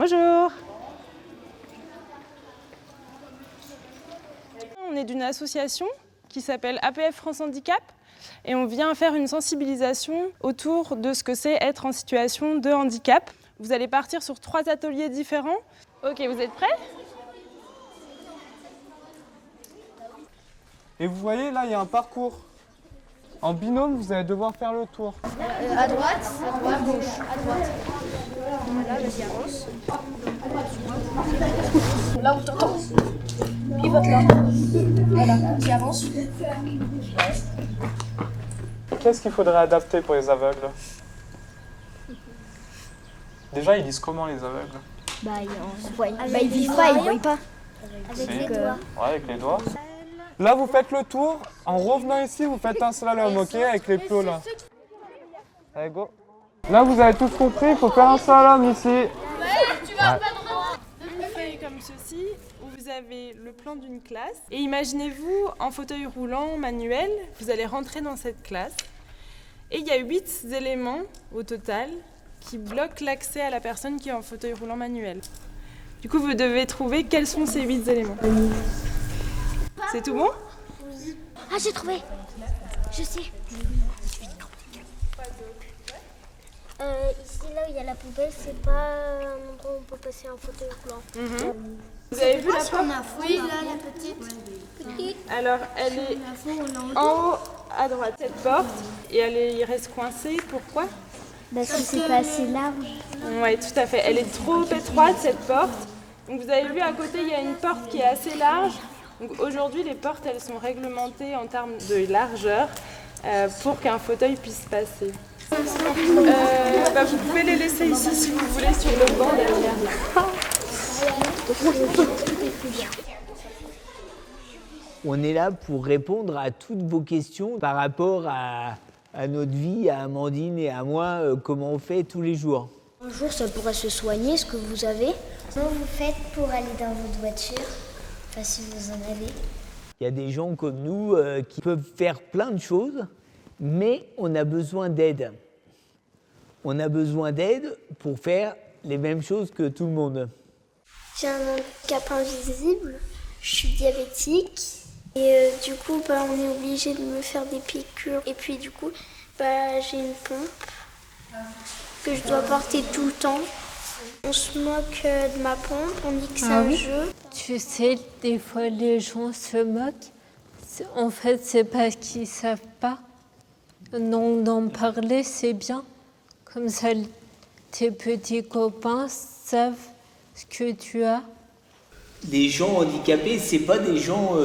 Bonjour. On est d'une association qui s'appelle APF France Handicap et on vient faire une sensibilisation autour de ce que c'est être en situation de handicap. Vous allez partir sur 3 ateliers différents. Ok, vous êtes prêts? Et vous voyez, là, il y a un parcours. En binôme, vous allez devoir faire le tour. À droite, gauche, à droite. Voilà, vas-y, avance. Là où t'entends. Pivote là. Voilà, tu avances. Qu'est-ce qu'il faudrait adapter pour les aveugles? Déjà, ils lisent comment, les aveugles? Ils vivent pas, ils voient pas. Avec les doigts. Ouais, avec les doigts. Là, vous faites le tour. En revenant ici, vous faites un slalom, ok? Avec les plots, là. Allez, go. Là, vous avez tous compris, il faut faire un slalom ici. Une feuille comme ceci, où vous avez le plan d'une classe. Et imaginez-vous en fauteuil roulant manuel, vous allez rentrer dans cette classe. Et il y a 8 éléments au total qui bloquent l'accès à la personne qui est en fauteuil roulant manuel. Du coup, vous devez trouver quels sont ces 8 éléments. C'est tout bon? Ah, j'ai trouvé. Je sais. Ici, là où il y a la poubelle, c'est pas un endroit où on peut passer un fauteuil roulant. Vous avez vu la porte? Oui, là, la petite. Alors, elle est en haut à droite, cette porte, et il reste coincée. Pourquoi? Parce que c'est pas assez large. Oui, tout à fait. Elle est trop étroite, cette porte. Donc, vous avez vu, à côté, il y a une porte qui est assez large. Donc, aujourd'hui, les portes, elles sont réglementées en termes de largeur pour qu'un fauteuil puisse passer. Vous pouvez les laisser ici, si vous voulez, sur le banc derrière. On est là pour répondre à toutes vos questions par rapport à notre vie, à Amandine et à moi, comment on fait tous les jours. Un jour, ça pourrait se soigner, ce que vous avez. Comment vous faites pour aller dans votre voiture? Enfin, si vous en avez. Il y a des gens comme nous qui peuvent faire plein de choses, mais on a besoin d'aide. On a besoin d'aide pour faire les mêmes choses que tout le monde. J'ai un handicap invisible, je suis diabétique et du coup on est obligé de me faire des piqûres et puis du coup j'ai une pompe que je dois porter tout le temps. On se moque de ma pompe, on dit que c'est un jeu. Tu sais, des fois les gens se moquent. En fait, c'est parce qu'ils ne savent pas. Donc d'en parler, c'est bien. Comme ça, tes petits copains savent ce que tu as. Les gens handicapés, c'est pas des gens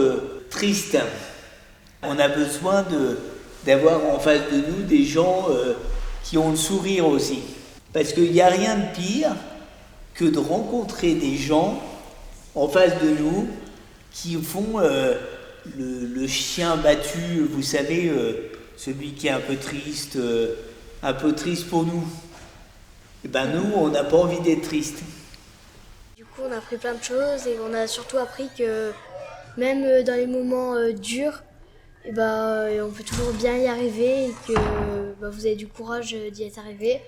tristes. On a besoin d'avoir en face de nous des gens qui ont le sourire aussi. Parce qu'il n'y a rien de pire que de rencontrer des gens en face de nous qui font le chien battu, vous savez, celui qui est un peu triste pour nous. Et ben nous, on n'a pas envie d'être triste. Du coup, on a appris plein de choses et on a surtout appris que même dans les moments durs, on peut toujours bien y arriver et que vous avez du courage d'y être arrivé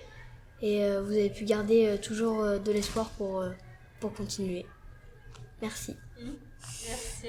et vous avez pu garder toujours de l'espoir pour continuer. Merci. Merci.